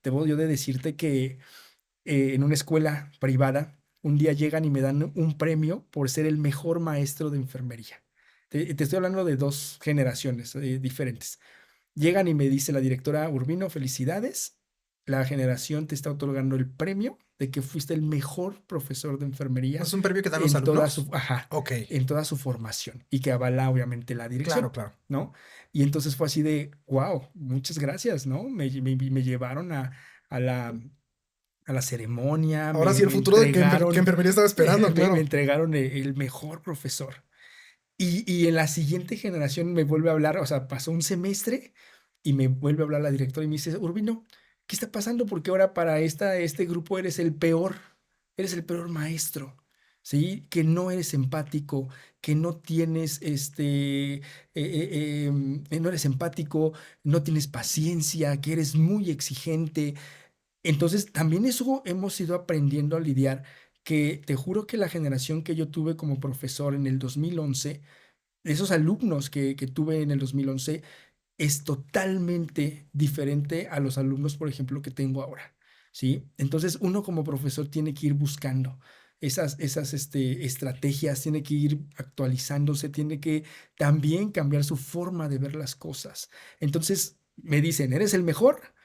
debo yo de decirte que en una escuela privada, un día llegan y me dan un premio por ser el mejor maestro de enfermería. Te estoy hablando de dos generaciones diferentes. Llegan y me dice la directora Urbino, felicidades, la generación te está otorgando el premio de que fuiste el mejor profesor de enfermería ¿Es un premio que dan los en toda su, alumnos? ajá, Ok, en toda su formación y que avala obviamente la claro, dirección, claro. ¿no? Y entonces fue así de, wow, muchas gracias, ¿no? Me llevaron a la, a la ceremonia, Ahora sí, el me futuro de que entregaron, enfermería estaba esperando, me claro. entregaron el mejor profesor. Y en la siguiente generación me vuelve a hablar, o sea, pasó un semestre y me vuelve a hablar la directora y me dice, Urbino, ¿qué está pasando? Porque ahora para este grupo eres el peor maestro, ¿sí? Que no eres empático, que no tienes, no eres empático, no tienes paciencia, que eres muy exigente. Entonces, también eso hemos ido aprendiendo a lidiar, que te juro que la generación que yo tuve como profesor en el 2011, esos alumnos que tuve en el 2011, es totalmente diferente a los alumnos, por ejemplo, que tengo ahora, ¿sí? Entonces, uno como profesor tiene que ir buscando esas estrategias, tiene que ir actualizándose, tiene que también cambiar su forma de ver las cosas. Entonces, me dicen, ¿eres el mejor?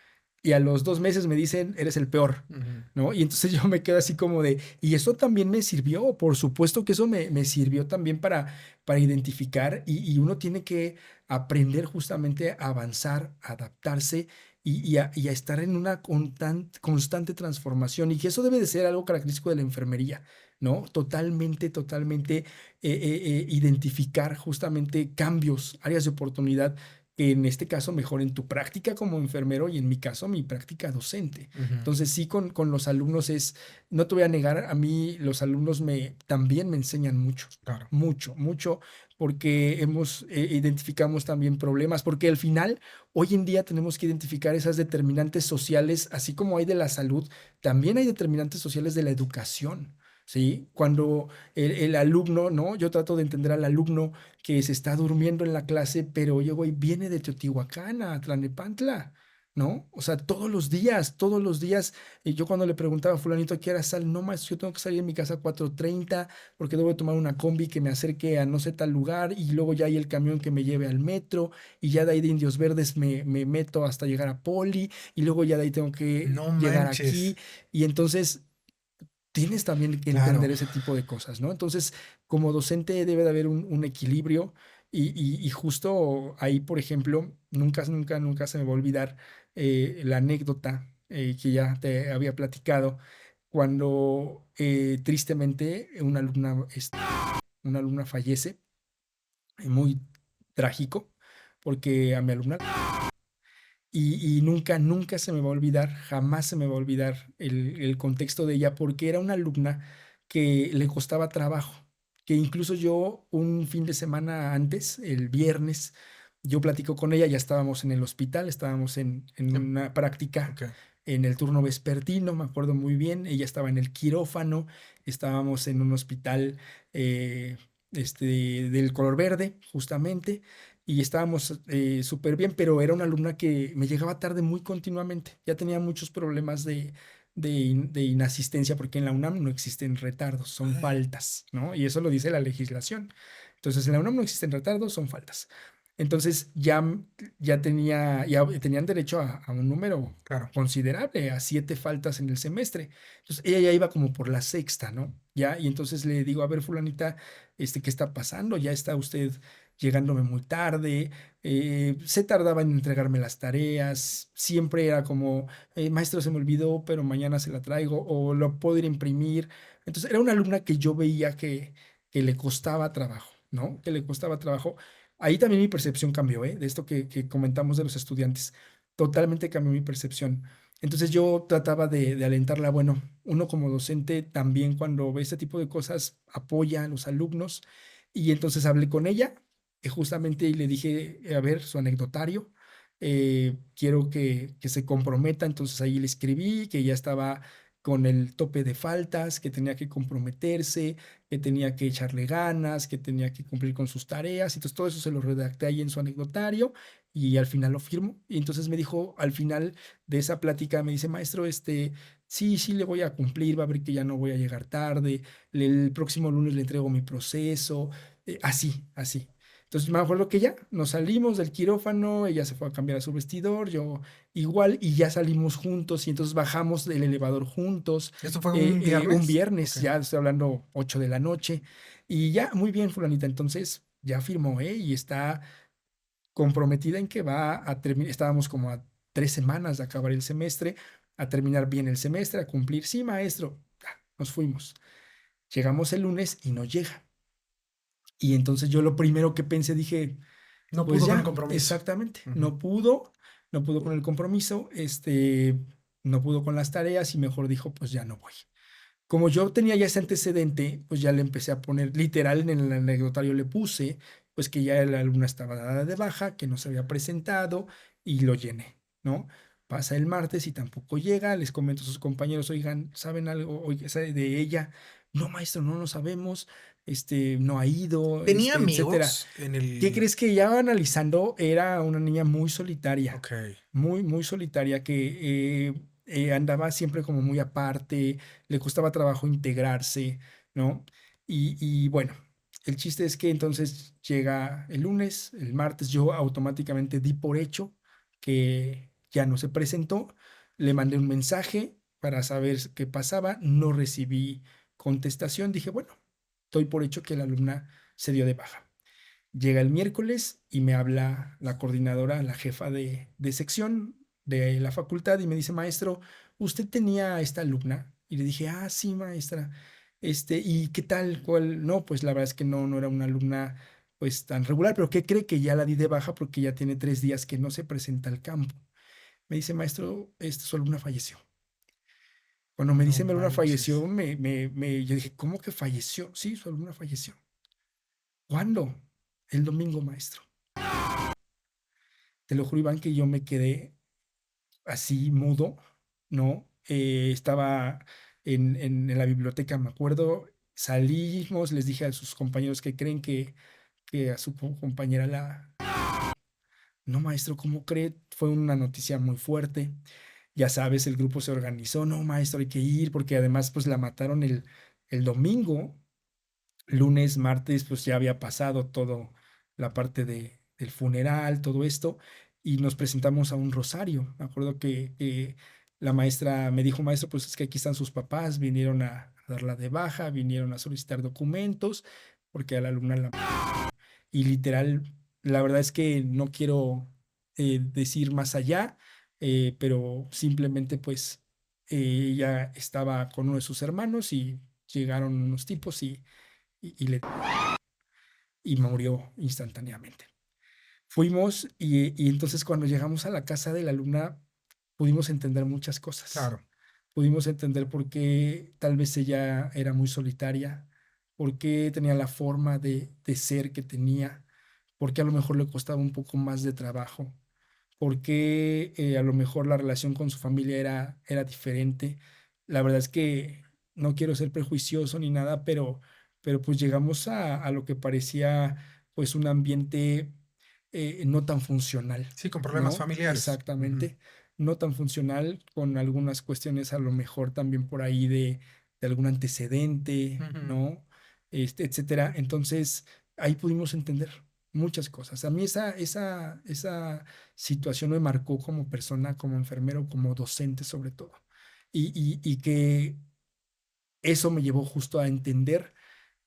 Y a los 2 meses me dicen, eres el peor, Ujú. ¿no? Y entonces yo me quedo así como de, y eso también me sirvió, por supuesto que eso me sirvió también para identificar y uno tiene que aprender justamente a avanzar, a adaptarse y a estar en una constante transformación y que eso debe de ser algo característico de la enfermería, ¿no? Totalmente, totalmente identificar justamente cambios, áreas de oportunidad que en este caso mejoren tu práctica como enfermero y en mi caso mi práctica docente. Ujú. Entonces sí con los alumnos no te voy a negar, a mí los alumnos también me enseñan mucho, Claro. mucho, mucho, porque identificamos también problemas, porque al final, hoy en día tenemos que identificar esas determinantes sociales, así como hay de la salud, también hay determinantes sociales de la educación. ¿Sí? Cuando el alumno, ¿no? Yo trato de entender al alumno que se está durmiendo en la clase, pero oye, güey, viene de Teotihuacán a Tlanepantla, ¿no? O sea, todos los días, y yo cuando le preguntaba a fulanito a qué hora sal, no más, yo tengo que salir de mi casa a 4:30 porque debo de tomar una combi que me acerque a no sé tal lugar y luego ya hay el camión que me lleve al metro y ya de ahí de Indios Verdes me meto hasta llegar a Poli y luego ya de ahí tengo que No llegar manches. aquí y entonces tienes también que Claro. entender ese tipo de cosas, ¿no? Entonces, como docente debe de haber un equilibrio y justo ahí, por ejemplo, nunca, nunca, nunca se me va a olvidar la anécdota que ya te había platicado cuando tristemente una alumna fallece, muy trágico, porque a mi alumna y nunca, nunca se me va a olvidar, jamás se me va a olvidar el contexto de ella, porque era una alumna que le costaba trabajo, que incluso yo un fin de semana antes, el viernes, yo platico con ella, ya estábamos en el hospital, estábamos en Em, una práctica Ok. en el turno vespertino, me acuerdo muy bien, ella estaba en el quirófano, estábamos en un hospital eh, del color verde, justamente, y estábamos súper bien, pero era una alumna que me llegaba tarde muy continuamente. Ya tenía muchos problemas de inasistencia porque en la UNAM no existen retardos, son Ay, faltas, ¿no? Y eso lo dice la legislación. Entonces, en la UNAM no existen retardos, son faltas. Entonces, ya tenían derecho a un número claro. considerable, a 7 faltas en el semestre. Entonces, ella ya iba como por la sexta, ¿no? Ya, y entonces le digo, a ver, fulanita, ¿qué está pasando? Ya está usted llegándome muy tarde, se tardaba en entregarme las tareas, siempre era como, maestro, se me olvidó, pero mañana se la traigo o lo puedo ir a imprimir. Entonces era una alumna que yo veía que le costaba trabajo, ¿no? Que le costaba trabajo. Ahí también mi percepción cambió, ¿eh? De esto que comentamos de los estudiantes. Totalmente cambió mi percepción. Entonces yo trataba de alentarla, bueno, uno como docente también cuando ve este tipo de cosas apoya a los alumnos y entonces hablé con ella justamente y le dije, a ver, su anecdotario, quiero que se comprometa, entonces ahí le escribí que ya estaba con el tope de faltas, que tenía que comprometerse, que tenía que echarle ganas, que tenía que cumplir con sus tareas, entonces todo eso se lo redacté ahí en su anecdotario y al final lo firmo. Y entonces me dijo, al final de esa plática, me dice, maestro, sí, sí le voy a cumplir, va a ver que ya no voy a llegar tarde, el próximo lunes le entrego mi proceso, así, así. Entonces me acuerdo que ya nos salimos del quirófano, ella se fue a cambiar a su vestidor, yo igual, y ya salimos juntos, y entonces bajamos del elevador juntos, ¿Esto fue un un viernes? viernes, Ok. ya estoy hablando 8 de la noche, y ya, muy bien, fulanita, entonces ya firmó, y está comprometida en que va a terminar, estábamos como a 3 semanas de acabar el semestre, a terminar bien el semestre, a cumplir, sí, maestro, nos fuimos. Llegamos el lunes y no llega. Y entonces yo lo primero que pensé, dije, No pues pudo con el ya, compromiso. exactamente, Ujú. no pudo con el compromiso, no pudo con las tareas y mejor dijo, pues ya no voy. Como yo tenía ya ese antecedente, pues ya le empecé a poner, literal en el anecdotario le puse, pues que ya la alumna estaba dada de baja, que no se había presentado y lo llené, ¿no? Pasa el martes y tampoco llega, les comento a sus compañeros, oigan, ¿saben algo ¿sabe de ella? No, maestro, no lo sabemos, no ha ido, ¿Tenía etcétera. amigos en ¿Qué el...? crees que ya analizando era una niña muy solitaria, Ok. muy, muy solitaria, que andaba siempre como muy aparte, le costaba trabajo integrarse, ¿no? Y bueno, el chiste es que entonces llega el lunes, el martes, yo automáticamente di por hecho que ya no se presentó, le mandé un mensaje para saber qué pasaba, no recibí contestación, dije, bueno, doy por hecho que la alumna se dio de baja. Llega el miércoles y me habla la coordinadora, la jefa de sección de la facultad y me dice, maestro, ¿usted tenía a esta alumna? Y le dije, ah, sí, maestra. ¿Y qué tal? ¿Cuál? No, pues la verdad es que no, no era una alumna pues tan regular, pero ¿qué cree? Que ya la di de baja porque ya tiene 3 días que no se presenta al campo. Me dice, maestro, su alumna falleció. Cuando me No dice mi alumna manches. falleció, yo dije, ¿cómo que falleció? Sí, su alumna falleció. ¿Cuándo? El domingo, maestro. Te lo juro, Iván, que yo me quedé así mudo, ¿no? Estaba en la biblioteca, me acuerdo, salimos, les dije a sus compañeros que creen que a su compañera la... No, maestro, ¿cómo cree? Fue una noticia muy fuerte. Ya sabes, el grupo se organizó, no, maestro, hay que ir, porque además pues la mataron el domingo, lunes, martes, pues ya había pasado todo la parte del funeral, todo esto, y nos presentamos a un rosario. Me acuerdo que la maestra me dijo, maestro, pues es que aquí están sus papás, vinieron a darla de baja, vinieron a solicitar documentos, porque a la alumna la... Y literal, la verdad es que no quiero decir más allá, pero simplemente pues ella estaba con uno de sus hermanos y llegaron unos tipos y murió instantáneamente. Fuimos y entonces cuando llegamos a la casa de la alumna pudimos entender muchas cosas. Claro. Pudimos entender por qué tal vez ella era muy solitaria, por qué tenía la forma de ser que tenía, por qué a lo mejor le costaba un poco más de trabajo, por qué a lo mejor la relación con su familia era diferente. La verdad es que no quiero ser prejuicioso ni nada, pero pues llegamos a lo que parecía pues un ambiente no tan funcional, Sí, con problemas ¿no? familiares. Ujú. Exactamente, no tan funcional, con algunas cuestiones a lo mejor también por ahí de algún antecedente, Ujú. ¿no? Etcétera. Entonces, ahí pudimos entender muchas cosas. A mí esa situación me marcó como persona, como enfermero, como docente sobre todo. Y que eso me llevó justo a entender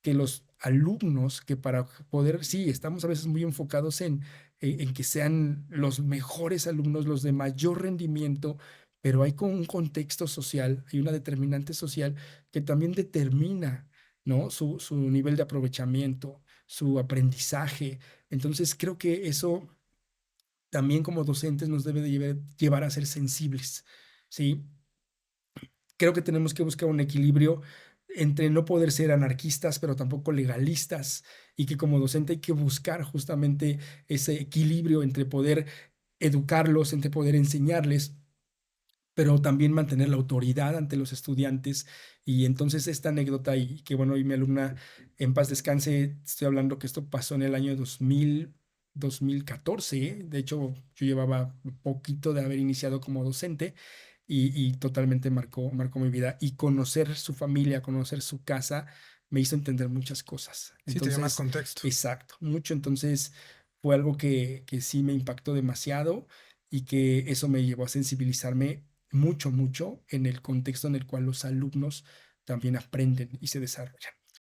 que los alumnos, que para poder, sí, estamos a veces muy enfocados en que sean los mejores alumnos, los de mayor rendimiento, pero hay con un contexto social, hay una determinante social que también determina, ¿no? Su nivel de aprovechamiento, su aprendizaje. Entonces, creo que eso también como docentes nos debe de llevar a ser sensibles, ¿sí? Creo que tenemos que buscar un equilibrio entre no poder ser anarquistas, pero tampoco legalistas, y que como docente hay que buscar justamente ese equilibrio entre poder educarlos, entre poder enseñarles, pero también mantener la autoridad ante los estudiantes. Y entonces esta anécdota, y que bueno, y mi alumna en paz descanse, estoy hablando que esto pasó en el año 2000. 2014, ¿eh? De hecho, yo llevaba poquito de haber iniciado como docente y totalmente marcó mi vida. Y conocer su familia, conocer su casa, me hizo entender muchas cosas. Sí, te dio más Entonces, contexto. exacto, mucho. Entonces, fue algo que sí me impactó demasiado y que eso me llevó a sensibilizarme mucho, mucho en el contexto en el cual los alumnos también aprenden y se desarrollan.